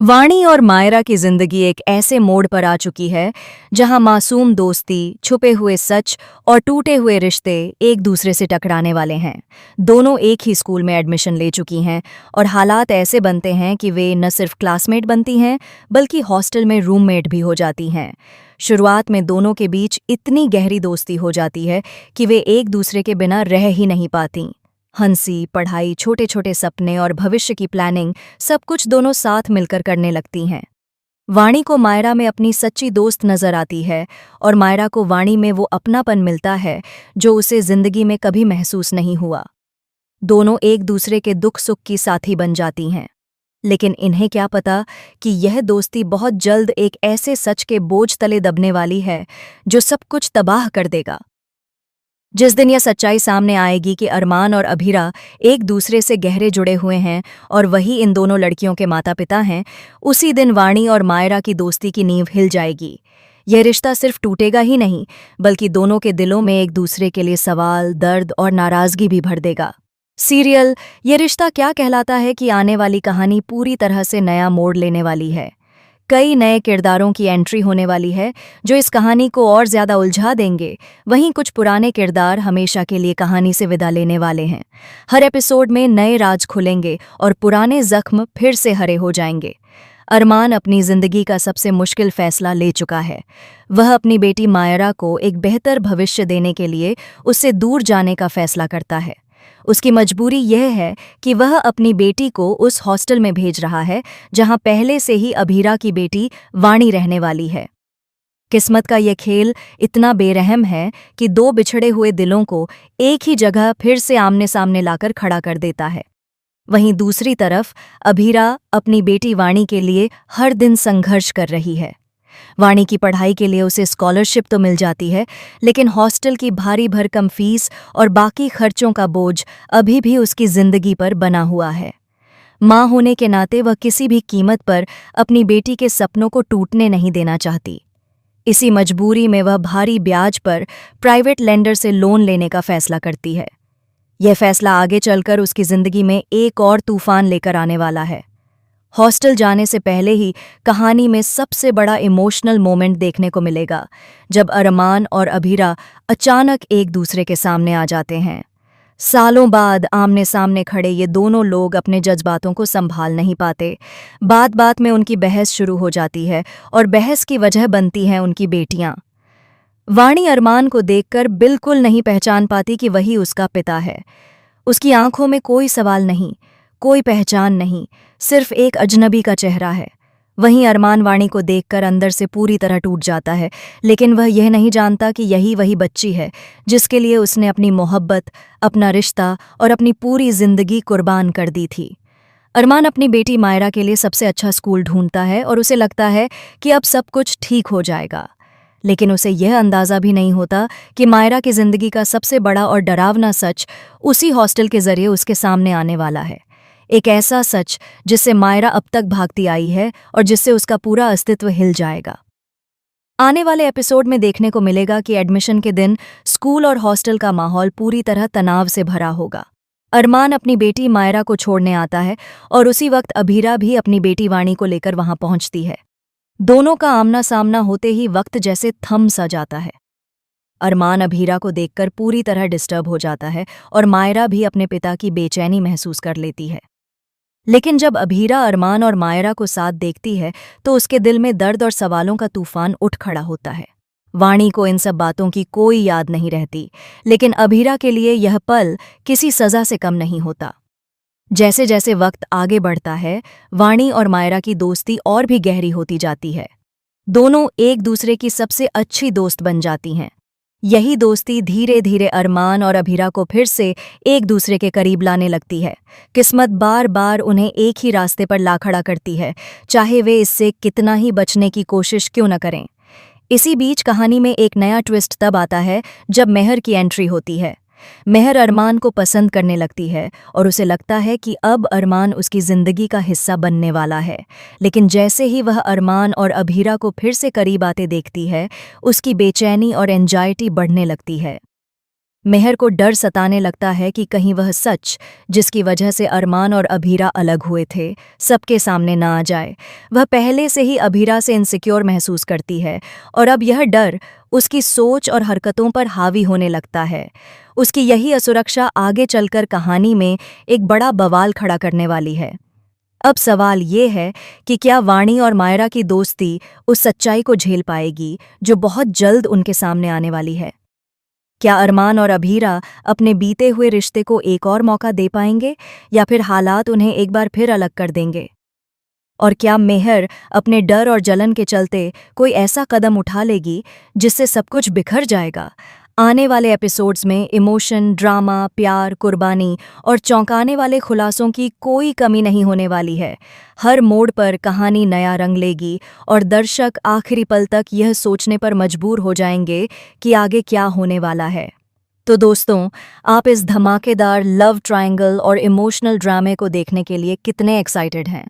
वाणी और मायरा की जिंदगी एक ऐसे मोड़ पर आ चुकी है जहां मासूम दोस्ती, छुपे हुए सच और टूटे हुए रिश्ते एक दूसरे से टकराने वाले हैं। दोनों एक ही स्कूल में एडमिशन ले चुकी हैं और हालात ऐसे बनते हैं कि वे न सिर्फ क्लासमेट बनती हैं बल्कि हॉस्टल में रूममेट भी हो जाती हैं। शुरुआत में दोनों के बीच इतनी गहरी दोस्ती हो जाती है कि वे एक दूसरे के बिना रह ही नहीं पाती। हंसी, पढ़ाई, छोटे छोटे सपने और भविष्य की प्लानिंग सब कुछ दोनों साथ मिलकर करने लगती हैं। वाणी को मायरा में अपनी सच्ची दोस्त नजर आती है और मायरा को वाणी में वो अपनापन मिलता है जो उसे जिंदगी में कभी महसूस नहीं हुआ। दोनों एक दूसरे के दुख सुख की साथी बन जाती हैं। लेकिन इन्हें क्या पता कि यह दोस्ती बहुत जल्द एक ऐसे सच के बोझ तले दबने वाली है जो सब कुछ तबाह कर देगा। जिस दिन यह सच्चाई सामने आएगी कि अरमान और अभीरा एक दूसरे से गहरे जुड़े हुए हैं और वही इन दोनों लड़कियों के माता पिता हैं, उसी दिन वाणी और मायरा की दोस्ती की नींव हिल जाएगी। यह रिश्ता सिर्फ टूटेगा ही नहीं बल्कि दोनों के दिलों में एक दूसरे के लिए सवाल, दर्द और नाराजगी भी भर देगा। सीरियल ये रिश्ता क्या कहलाता है कि आने वाली कहानी पूरी तरह से नया मोड़ लेने वाली है। कई नए किरदारों की एंट्री होने वाली है जो इस कहानी को और ज्यादा उलझा देंगे। वहीं कुछ पुराने किरदार हमेशा के लिए कहानी से विदा लेने वाले हैं। हर एपिसोड में नए राज खुलेंगे और पुराने जख्म फिर से हरे हो जाएंगे। अरमान अपनी जिंदगी का सबसे मुश्किल फैसला ले चुका है। वह अपनी बेटी मायरा को एक बेहतर भविष्य देने के लिए उससे दूर जाने का फैसला करता है। उसकी मजबूरी यह है कि वह अपनी बेटी को उस हॉस्टल में भेज रहा है जहां पहले से ही अभीरा की बेटी वाणी रहने वाली है। किस्मत का यह खेल इतना बेरहम है कि दो बिछड़े हुए दिलों को एक ही जगह फिर से आमने सामने लाकर खड़ा कर देता है। वहीं दूसरी तरफ अभीरा अपनी बेटी वाणी के लिए हर दिन संघर्ष कर रही है। वाणी की पढ़ाई के लिए उसे स्कॉलरशिप तो मिल जाती है, लेकिन हॉस्टल की भारी भरकम फीस और बाकी खर्चों का बोझ अभी भी उसकी जिंदगी पर बना हुआ है। माँ होने के नाते वह किसी भी कीमत पर अपनी बेटी के सपनों को टूटने नहीं देना चाहती। इसी मजबूरी में वह भारी ब्याज पर प्राइवेट लेंडर से लोन लेने का फैसला करती है। यह फैसला आगे चलकर उसकी जिंदगी में एक और तूफान लेकर आने वाला है। हॉस्टल जाने से पहले ही कहानी में सबसे बड़ा इमोशनल मोमेंट देखने को मिलेगा जब अरमान और अभीरा अचानक एक दूसरे के सामने आ जाते हैं। सालों बाद आमने सामने खड़े ये दोनों लोग अपने जज्बातों को संभाल नहीं पाते। बात बात में उनकी बहस शुरू हो जाती है और बहस की वजह बनती हैं उनकी बेटियां। वाणी अरमान को देखकर बिल्कुल नहीं पहचान पाती कि वही उसका पिता है। उसकी आंखों में कोई सवाल नहीं, कोई पहचान नहीं, सिर्फ एक अजनबी का चेहरा है। वहीं अरमान वाणी को देखकर अंदर से पूरी तरह टूट जाता है, लेकिन वह यह नहीं जानता कि यही वही बच्ची है जिसके लिए उसने अपनी मोहब्बत, अपना रिश्ता और अपनी पूरी जिंदगी कुर्बान कर दी थी। अरमान अपनी बेटी मायरा के लिए सबसे अच्छा स्कूल ढूंढता है और उसे लगता है कि अब सब कुछ ठीक हो जाएगा। लेकिन उसे यह अंदाज़ा भी नहीं होता कि मायरा की जिंदगी का सबसे बड़ा और डरावना सच उसी हॉस्टल के जरिए उसके सामने आने वाला है। एक ऐसा सच जिससे मायरा अब तक भागती आई है और जिससे उसका पूरा अस्तित्व हिल जाएगा। आने वाले एपिसोड में देखने को मिलेगा कि एडमिशन के दिन स्कूल और हॉस्टल का माहौल पूरी तरह तनाव से भरा होगा। अरमान अपनी बेटी मायरा को छोड़ने आता है और उसी वक्त अभीरा भी अपनी बेटी वाणी को लेकर वहां पहुंचती है। दोनों का आमना सामना होते ही वक्त जैसे थम सा जाता है। अरमान अभीरा को देखकर पूरी तरह डिस्टर्ब हो जाता है और मायरा भी अपने पिता की बेचैनी महसूस कर लेती है। लेकिन जब अभीरा अरमान और मायरा को साथ देखती है तो उसके दिल में दर्द और सवालों का तूफान उठ खड़ा होता है। वाणी को इन सब बातों की कोई याद नहीं रहती, लेकिन अभीरा के लिए यह पल किसी सजा से कम नहीं होता। जैसे जैसे वक्त आगे बढ़ता है, वाणी और मायरा की दोस्ती और भी गहरी होती जाती है। दोनों एक दूसरे की सबसे अच्छी दोस्त बन जाती हैं। यही दोस्ती धीरे धीरे अरमान और अभीरा को फिर से एक दूसरे के करीब लाने लगती है। किस्मत बार बार उन्हें एक ही रास्ते पर ला खड़ा करती है, चाहे वे इससे कितना ही बचने की कोशिश क्यों न करें। इसी बीच कहानी में एक नया ट्विस्ट तब आता है जब मेहर की एंट्री होती है। मेहर अरमान को पसंद करने लगती है और उसे लगता है कि अब अरमान उसकी जिंदगी का हिस्सा बनने वाला है। लेकिन जैसे ही वह अरमान और अभीरा को फिर से करीब आते देखती है, उसकी बेचैनी और एंजाइटी बढ़ने लगती है। मेहर को डर सताने लगता है कि कहीं वह सच, जिसकी वजह से अरमान और अभीरा अलग हुए थे, सबके सामने ना आ जाए। वह पहले से ही अभीरा से इनसिक्योर महसूस करती है और अब यह डर उसकी सोच और हरकतों पर हावी होने लगता है। उसकी यही असुरक्षा आगे चलकर कहानी में एक बड़ा बवाल खड़ा करने वाली है। अब सवाल ये है कि क्या वाणी और मायरा की दोस्ती उस सच्चाई को झेल पाएगी जो बहुत जल्द उनके सामने आने वाली है। क्या अरमान और अभीरा अपने बीते हुए रिश्ते को एक और मौका दे पाएंगे या फिर हालात उन्हें एक बार फिर अलग कर देंगे? और क्या मेहर अपने डर और जलन के चलते कोई ऐसा कदम उठा लेगी जिससे सब कुछ बिखर जाएगा? आने वाले एपिसोड्स में इमोशन, ड्रामा, प्यार, कुर्बानी और चौंकाने वाले खुलासों की कोई कमी नहीं होने वाली है। हर मोड़ पर कहानी नया रंग लेगी और दर्शक आखिरी पल तक यह सोचने पर मजबूर हो जाएंगे कि आगे क्या होने वाला है। तो दोस्तों, आप इस धमाकेदार लव ट्रायंगल और इमोशनल ड्रामे को देखने के लिए कितने एक्साइटेड हैं?